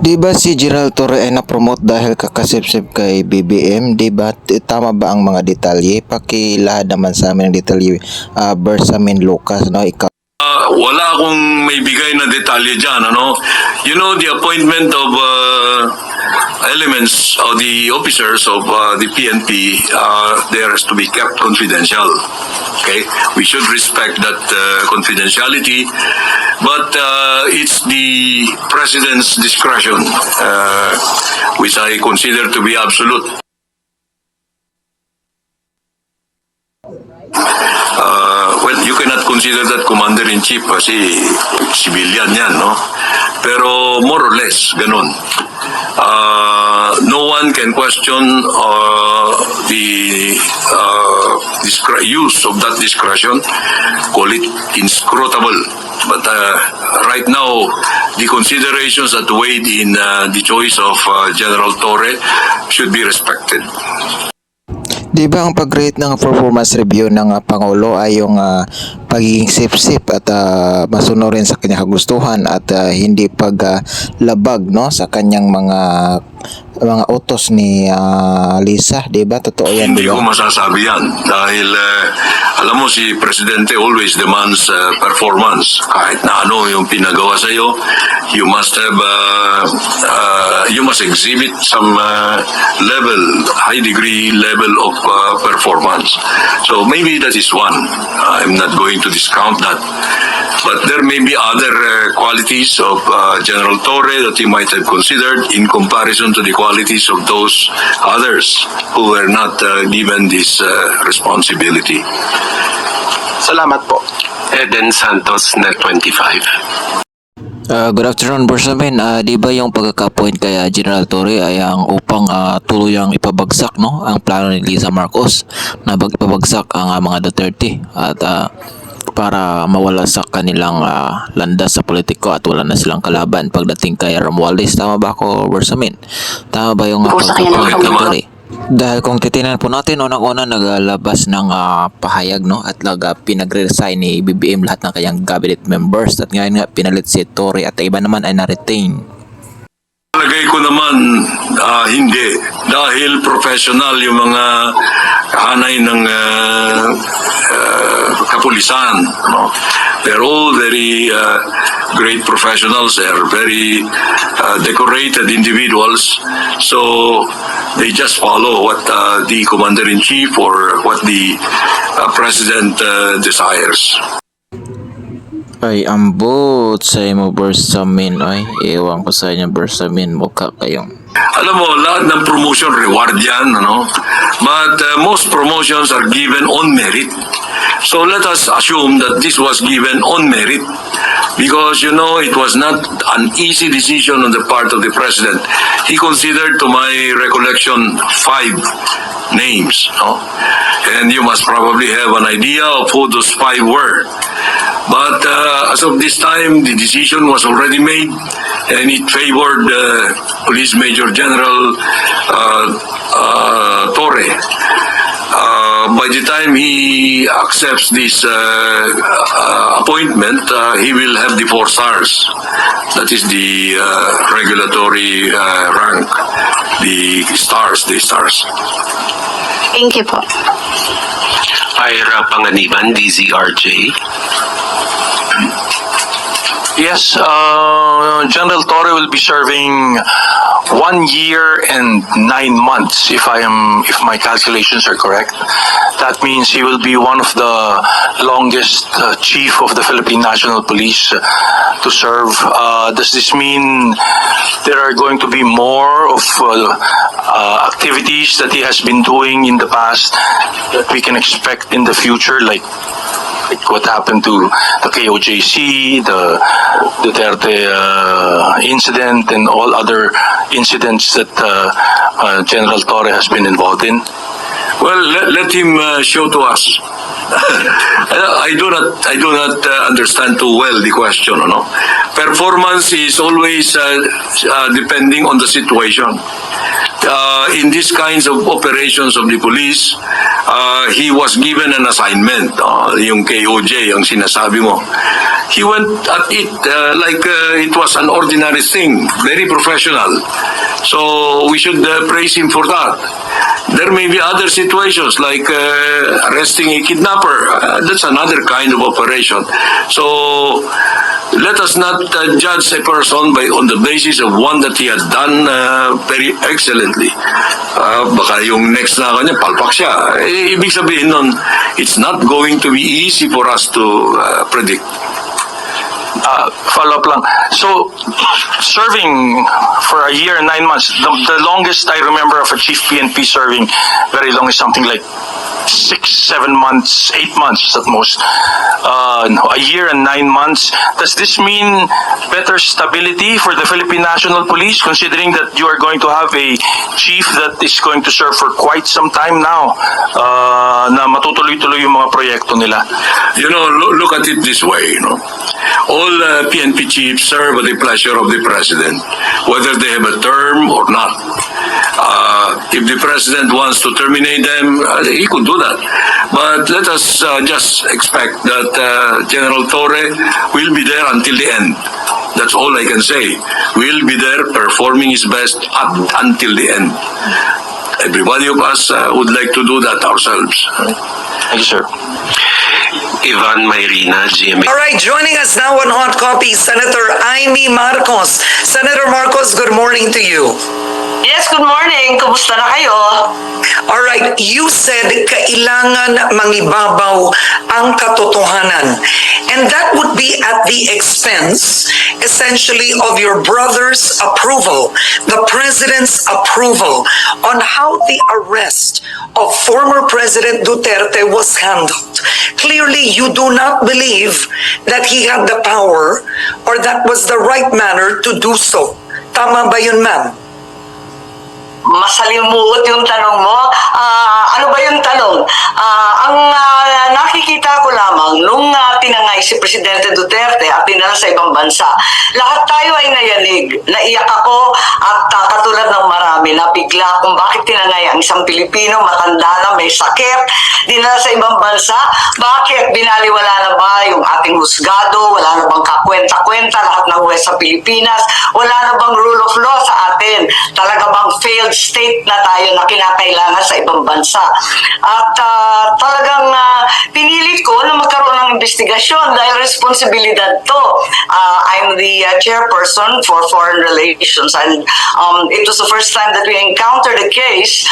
Di ba si Gerald Torre ay na-promote dahil kakasipsip kay BBM? Di ba? Tama ba ang mga detalye? Pakilahad naman sa amin ang detalye. Bersamin Lucas, no? Ikaw. Wala akong may bigay na detalye dyan, ano? You know, the appointment of elements of the officers of the PNP, there has to be kept confidential. Okay? We should respect that confidentiality, but it's the President's discretion, which I consider to be absolute. Well, you cannot consider that commander-in-chief kasi civilian yan, no? Pero more or less, ganun. No one can question the use of that discretion, call it inscrutable. But right now, the considerations that weighed in the choice of General Torre should be respected. Di ba ang pag-rate ng performance review ng Pangulo ay yung pagiging sip-sip at masunurin sa kanyang kagustuhan at hindi paglabag no sa kanyang mga utos ni Lisa, di ba? Totoo yan, Hindi di ko ba? masasabi yan dahil alam mo si Presidente always demands performance. Kahit na ano yung pinagawa sa iyo, you must have you must exhibit some high degree level of performance. So maybe that is one. I'm not going to discount that. But there may be other qualities of General Torre that he might have considered in comparison to the qualities of those others who were not given this responsibility. Salamat po. Eden Santos, Net 25. Good afternoon, Bersamin. Di ba yung pagkaka-appoint kay General Torre ay ang upang tuluyang ipabagsak no ang plano ni Lisa Marcos na ipabagsak ang mga Duterte at para mawala sa kanilang landas sa politiko at wala na silang kalaban pagdating kay Romualdez. Tama ba ako, Bersamin? Tama ba yung pagka-appoint kay Torre? Dahil kung titingnan po natin, unang-una nagalabas ng pahayag no at pinagre-resign ni BBM lahat ng kanyang cabinet members at ngayon nga pinalit si Torre at iba naman ay na-retain. Palagay ko naman hindi dahil professional yung mga kahanay ng kapulisan, no? They're all very great professionals. They're very decorated individuals. So they just follow what the commander-in-chief or what the president desires. Ay, ambot sa imo, Bersamin. Ay, ewan ko sa inyo, Bersamin. Mukha kayong Alam mo, lahat ng promotion reward yan, ano? But most promotions are given on merit. So let us assume that this was given on merit because, you know, it was not an easy decision on the part of the president. He considered, to my recollection, 5 names, no? And you must probably have an idea of who those 5 were. But as of this time, the decision was already made and it favored Police Major General Torre. By the time he accepts this appointment, he will have the 4 stars. That is the regulatory rank, the stars. Thank you po. Ira Panganiban, DZRJ. Yes, General Torre will be serving 1 year and 9 months, if my calculations are correct. That means he will be one of the longest chief of the Philippine National Police to serve. Does this mean there are going to be more of activities that he has been doing in the past that we can expect in the future, like what happened to the KOJC, the Duterte incident, and all other incidents that General Torre has been involved in? Well, let him show to us I do not understand too well the question. No? Performance is always depending on the situation. In these kinds of operations of the police, he was given an assignment, yung KOJ, ang sinasabi mo. He went at it like it was an ordinary thing, very professional. So we should praise him for that. There may be other situations like arresting a kidnapper. That's another kind of operation. So let us not judge a person on the basis of one that he had done very excellently. Baka yung next na kanya, palpak siya. Ibig sabihin nun, it's not going to be easy for us to predict. Follow up lang. So, serving for a year and 9 months, the longest I remember of a chief PNP serving very long is something like 6, 7 months, 8 months at most. A year and 9 months. Does this mean better stability for the Philippine National Police, considering that you are going to have a chief that is going to serve for quite some time now, na matutuloy-tuloy yung mga proyekto nila? You know, look at it this way, you know. All PNP chiefs serve at the pleasure of the president, whether they have a term or not. If the president wants to terminate them, he could do that. But let us just expect that General Torre will be there until the end. That's all I can say. Will be there performing his best until the end. Everybody of us would like to do that ourselves. Thank you, sir. Ivan Mayrina, GMA. All right, joining us now on Hot Copy, Senator Amy Marcos. Senator Marcos, good morning to you. Yes, good morning. Kumusta na kayo? All right, you said kailangan mangibabaw ang katotohanan. And that would be at the expense, essentially, of your brother's approval, the president's approval on how the arrest of former President Duterte was handled. Clearly, you do not believe that he had the power or that was the right manner to do so. Tama ba yun, ma'am? Masalimuot yung tanong mo. Ano ba yung tanong? Ang nakikita ko lamang nung tinangay si Presidente Duterte at dinala sa ibang bansa, lahat tayo ay nayanig. Naiyak ako at katulad ng marami, nabigla kung bakit tinangay ang isang Pilipino, matanda na, may sakit, dinala sa ibang bansa. Bakit? Binaliwala na ba yung ating husgado? Wala na bang kakwenta-kwenta lahat ng West sa Pilipinas? Wala na bang rule of law sa atin? Talaga bang failed state na tayo na kinakailangan sa ibang bansa? At talagang pinilit ko na magkaroon ng investigasyon dahil responsibilidad to. I'm the chairperson for foreign relations, and it was the first time that we encountered a case,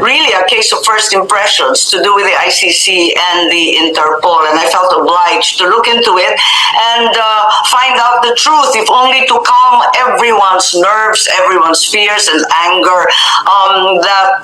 really a case of first impressions to do with the ICC and the Interpol, and I felt obliged to look into it and find out the truth, if only to calm everyone's nerves, everyone's fears and anger that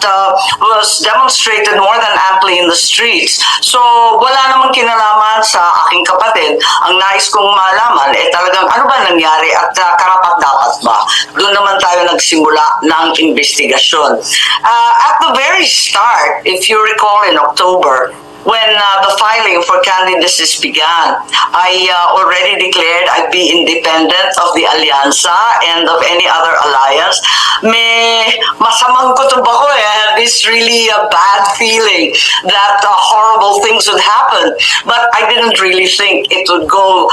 was demonstrated more than amply in the streets. So, wala namang kinalaman sa aking kapatid. Ang nais kong malaman, talagang ano ba nangyari at karapat-dapat ba? Doon naman tayo nagsimula ng investigasyon. At the very start, if you recall in October, when the filing for candidacies began, I already declared I'd be independent of the Alianza and of any other alliance. May masamang kutob ako eh. I had this really bad feeling that horrible things would happen. But I didn't really think it would go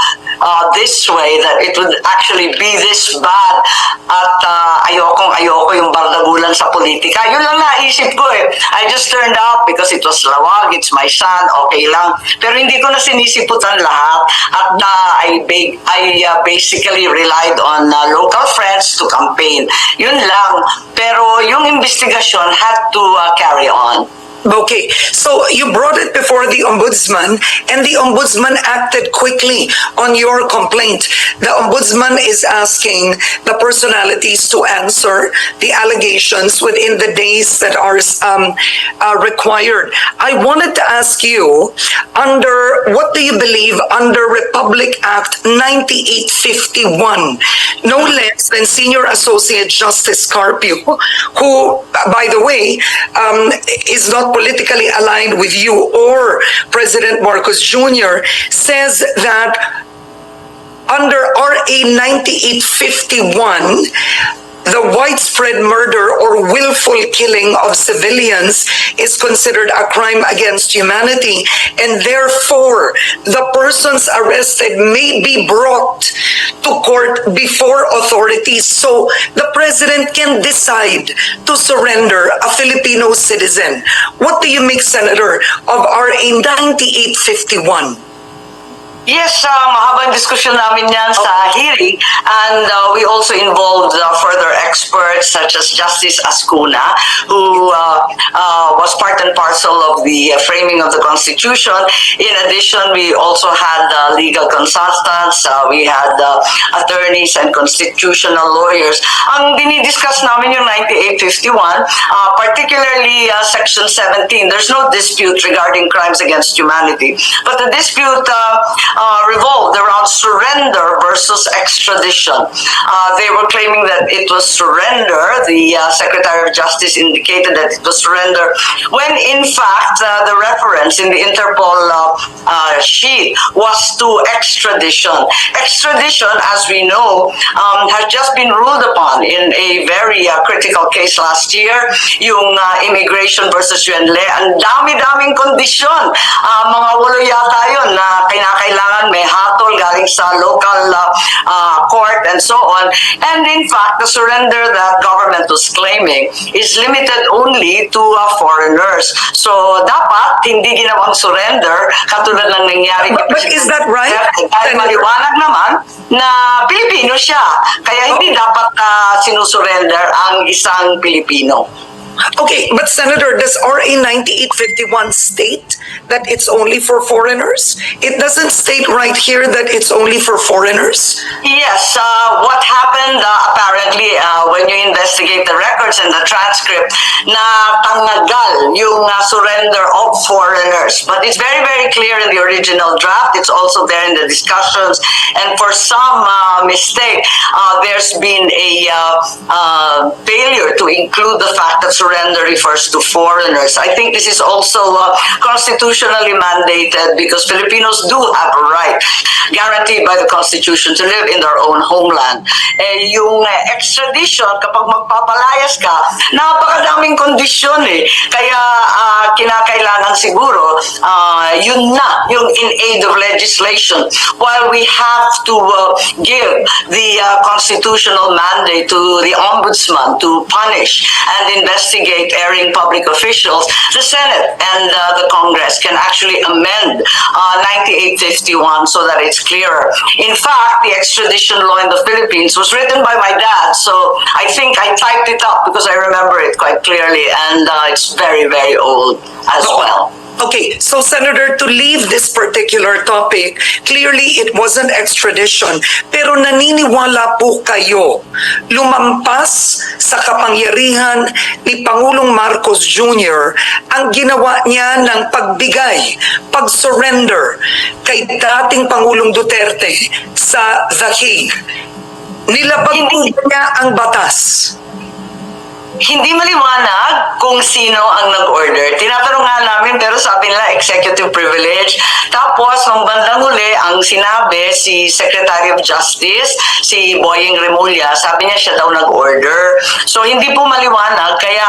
this way, that it would actually be this bad. At ayoko yung bardagulan sa politika. Yun lang naisip ko eh. I just turned out because it was Lawag, it's my son, okay lang. Pero hindi ko na sinisiputan lahat at I basically relied on local friends to campaign. Yun lang. Pero yung investigasyon had to carry on. Okay, so you brought it before the ombudsman, and the ombudsman acted quickly on your complaint. The ombudsman is asking the personalities to answer the allegations within the days that are required. I wanted to ask you, what do you believe under Republic Act 9851? No less than Senior Associate Justice Carpio, who, by the way, is not politically aligned with you or President Marcos Jr. says that under RA 9851, the widespread murder or willful killing of civilians is considered a crime against humanity, and therefore the persons arrested may be brought to court before authorities so the president can decide to surrender a Filipino citizen. What do you make, Senator, of RA 9851? Yes, mahabang diskusyon namin yan sa hearing, and we also involved further experts such as Justice Ascuna, who was part and parcel of the framing of the Constitution. In addition, we also had legal consultants, we had attorneys and constitutional lawyers. Ang dinidiscuss namin yung 9851, particularly Section 17. There's no dispute regarding crimes against humanity, but the dispute revolved around surrender versus extradition. They were claiming that it was surrender. The Secretary of Justice indicated that it was surrender, when in fact the reference in the Interpol sheet was to extradition. Extradition, as we know, has just been ruled upon in a very critical case last year, yung immigration versus UNLE. Ang dami-daming kondisyon. Mga 8 yata yun na kinakailangan may hatol galing sa local court and so on. And in fact, the surrender that government was claiming is limited only to foreigners. So dapat hindi ginawang surrender katulad ng nangyari. But is that right? Dahil maliwanag naman na Pilipino siya. Kaya hindi dapat sinusurrender ang isang Pilipino. Okay, but Senator, does RA 9851 state that it's only for foreigners? It doesn't state right here that it's only for foreigners. Yes, what happened apparently when you investigate the records and the transcript, na tanggal yung surrender of foreigners. But it's very, very clear in the original draft. It's also there in the discussions. And for some mistake, there's been a failure to include the fact that surrender refers to foreigners. I think this is also constitutionally mandated because Filipinos do have a right guaranteed by the Constitution to live in their own homeland. Yung extradition, kapag magpapalayas ka, napakadaming kondisyon eh. Kaya kinakailangan siguro, yun na, yung in aid of legislation. While we have to give the constitutional mandate to the ombudsman to punish and investigate erring public officials, the Senate and the Congress can actually amend 9851 so that it's clearer. In fact, the extradition law in the Philippines was written by my dad, so I think I typed it up because I remember it quite clearly, and it's very, very old as well. Okay, so Senator, to leave this particular topic, clearly it wasn't extradition, pero naniniwala po kayo lumampas sa kapangyarihan ni Pangulong Marcos Jr. ang ginawa niya ng pagbigay, pag-surrender kay dating Pangulong Duterte sa The Hague. Nilabag po niya ang batas. Hindi maliwanag kung sino ang nag-order. Tinatanong nga namin pero sabi nila executive privilege. Tapos nung bandang huli ang sinabi si Secretary of Justice, si Boying Remulla, sabi niya siya daw nag-order. So hindi po maliwanag kaya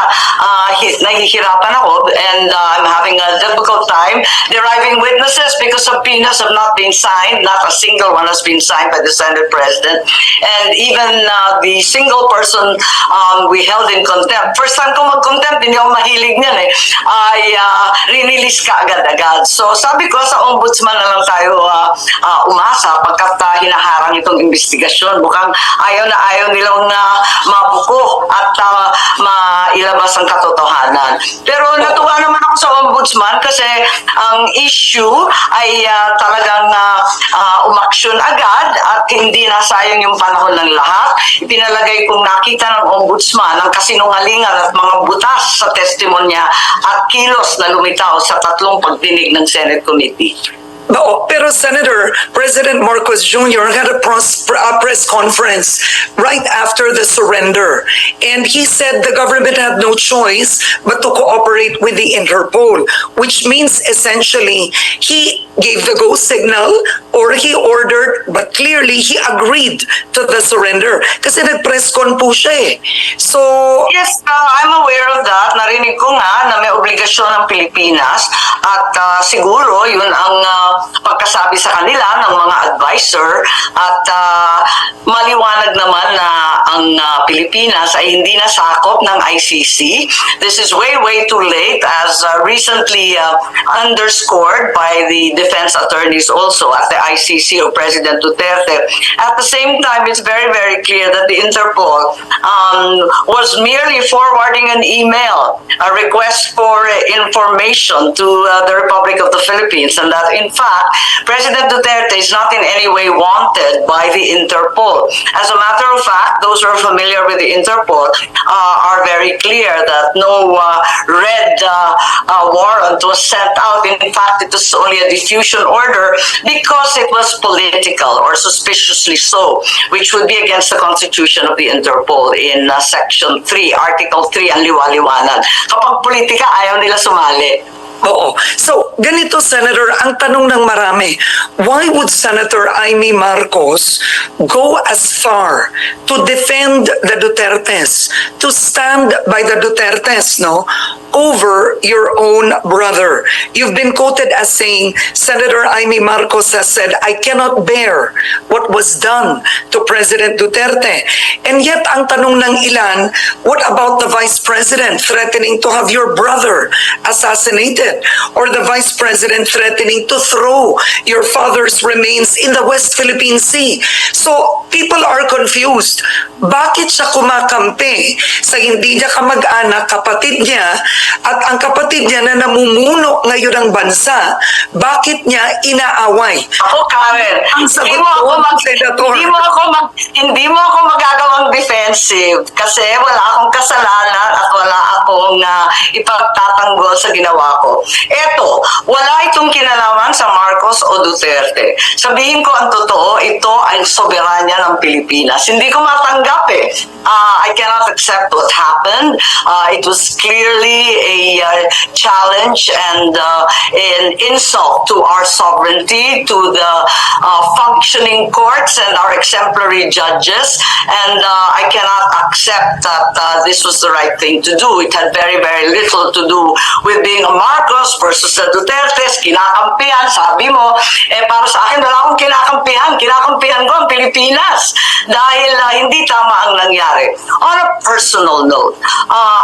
nahihirapan ako and I'm having a difficult time deriving witnesses because subpoenas have not been signed. Not a single one has been signed by the Senate President. And even the single person we held in contempt. First time ko mag-contempt, hindi ako mahilig niyan eh, ay release ka agad-agad. So sabi ko sa ombudsman na lang tayo umasa pagkat hinaharang itong investigasyon. Mukhang ayaw na ayaw nilang mabuko at mailabas ang katotohanan. Pero natuwa naman ako sa ombudsman kasi ang issue ay talagang umaksyon agad at hindi nasayang yung panahon ng lahat. Ipinalagay kong nakita ng ombudsman ang kasinungalingan at mga butas sa testimonya at kilos na lumitaw sa 3 pagdinig ng Senate Committee. Pero Senator, President Marcos Jr. had a press conference right after the surrender. And he said the government had no choice but to cooperate with the Interpol, which means essentially he gave the go signal or he ordered, but clearly he agreed to the surrender. Kasi nag-press con po siya eh. So, Yes, I'm aware of that. Narinig ko nga na may obligasyon ng Pilipinas at siguro yun ang pagkasabi sa kanila ng mga advisor at maliwanag naman na ang Pilipinas ay hindi nasakop ng ICC. This is way too late as recently underscored by the defense attorneys also at the ICC of President Duterte. At the same time, it's very clear that the Interpol was merely forwarding an email, a request for information to the Republic of the Philippines, and that in fact, President Duterte is not in any way wanted by the Interpol. As a matter of fact, those who are familiar with the Interpol are very clear that no red warrant was sent out. In fact, it was only a diffusion order because it was political or suspiciously so, which would be against the Constitution of the Interpol in Section 3, Article 3, ang liwaliwanag. Kapag politika, ayaw nila sumali. oo. So, ganito, Senator, ang tanong ng marami, why would Senator Amy Marcos go as far to defend the Dutertes, to stand by the Dutertes, no, over your own brother? You've been quoted as saying, Senator Amy Marcos has said, I cannot bear what was done to President Duterte. And yet, ang tanong ng ilan, what about the Vice President threatening to have your brother assassinated? Or the Vice President threatening to throw your father's remains in the West Philippine Sea? So, people are confused. Bakit siya kumakampi sa hindi niya kamag-anak, kapatid niya, at ang kapatid niya na namumuno ngayon ng bansa, bakit niya inaaway? Ako, Karen, Ang sagot ko, Senator. hindi mo ako magagawang defensive kasi wala akong kasalanan at wala akong ipagtatanggol sa ginawa ko. Eto, wala itong kinalaman sa Marcos o Duterte. Sabihin ko ang totoo, ito ay soberanya ng Pilipinas. Hindi ko matanggap eh. I cannot accept what happened. It was clearly a challenge and an insult to our sovereignty, to the functioning courts and our exemplary judges. And I cannot accept that this was the right thing to do. It had very little to do with being a Marcos versus the Dutertes, kinakampihan, sabi mo, para sa akin, wala akong kinakampihan ko ang Pilipinas dahil hindi tama ang nangyari. On a personal note,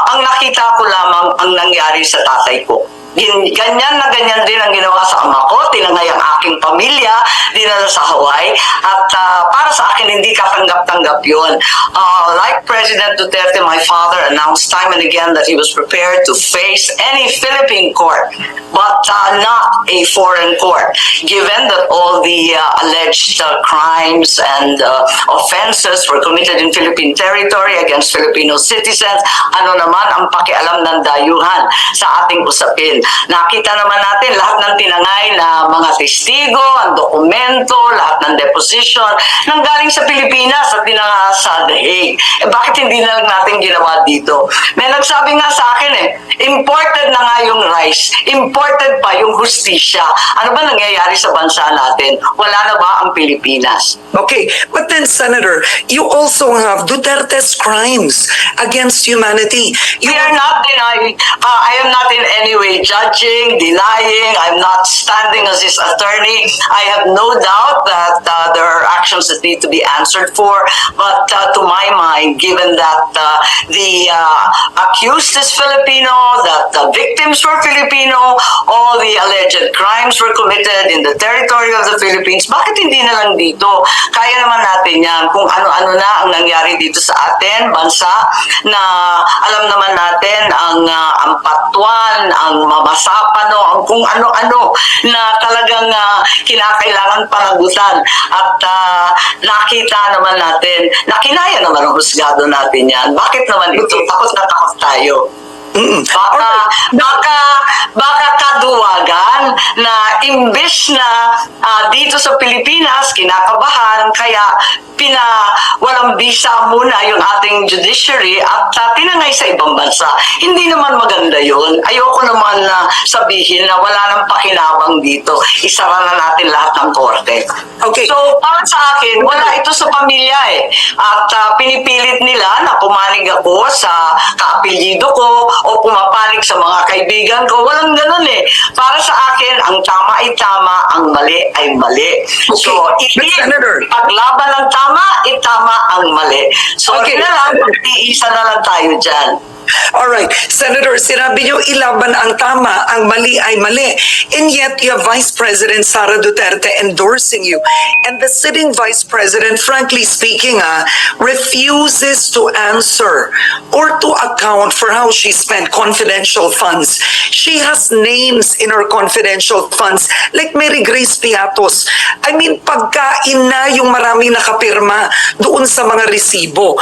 ang nakita ko lamang ang nangyari sa tatay ko. Ganyan din ang ginawa sa ama ko, tinangay ang aking pamilya, dinala sa Hawaii, at para sa akin hindi katanggap-tanggap yun. Like President Duterte, my father announced time and again that he was prepared to face any Philippine court, but not a foreign court, given that all the alleged crimes and offenses were committed in Philippine territory against Filipino citizens. Ano naman ang pakialam ng dayuhan sa ating usapin? Nakita naman natin lahat ng tinangay na mga testigo, ang dokumento, lahat ng deposition nanggaling sa Pilipinas at dinanga sa The Hague. Bakit hindi na lang natin ginawa dito? May nagsabi nga sa akin imported na nga yung rice, imported pa yung hustisya. Ano ba nangyayari sa bansa natin? Wala na ba ang Pilipinas? Okay, but then, Senator, you also have Duterte's crimes against humanity. We are not denying, I am not in any way judging, denying, I'm not standing as his attorney. I have no doubt that there are actions that need to be answered for, but to my mind, given that the accused is Filipino, that the victims were Filipino, all the alleged crimes were committed in the territory of the Philippines, bakit hindi na lang dito? Kaya naman natin yan kung ano-ano na ang nangyari dito sa atin, bansa, na alam naman natin ang ampatuan, ang mamasapano, ang kung ano-ano na talagang kinakailangan panagutan. At nakita naman natin, nakinaya naman ang husgado natin yan. Bakit naman ito? Takot na takot tayo. Baka kaduwagan na imbes na dito sa Pilipinas kinakabahan kaya walang visa muna yung ating judiciary at tinangay sa ibang bansa. Hindi naman maganda yun. Ayoko naman na sabihin na wala nang pakinabang dito. Isara na natin lahat ng korte. Okay. So, para sa akin, wala ito sa pamilya eh. At pinipilit nila na pumanig ako sa kaapelyido ko o pumapanig sa mga kaibigan ko. Walang ganun eh. Para sa akin, ang tama ay tama, ang mali ay mali. So, But Senator, paglaban ng tama, tama ang mali. So, Okay. na lang, mag-iisa na lang tayo dyan. alright, Senator, sinabi niyo ilaban ang tama, ang mali ay mali. And yet, you have Vice President Sara Duterte endorsing you. And the sitting Vice President, frankly speaking, refuses to answer or to account for how she spent confidential funds. She has names in her confidential funds like Mary Grace Piatos. I mean, pagkain na yung maraming nakapirma doon sa mga resibo.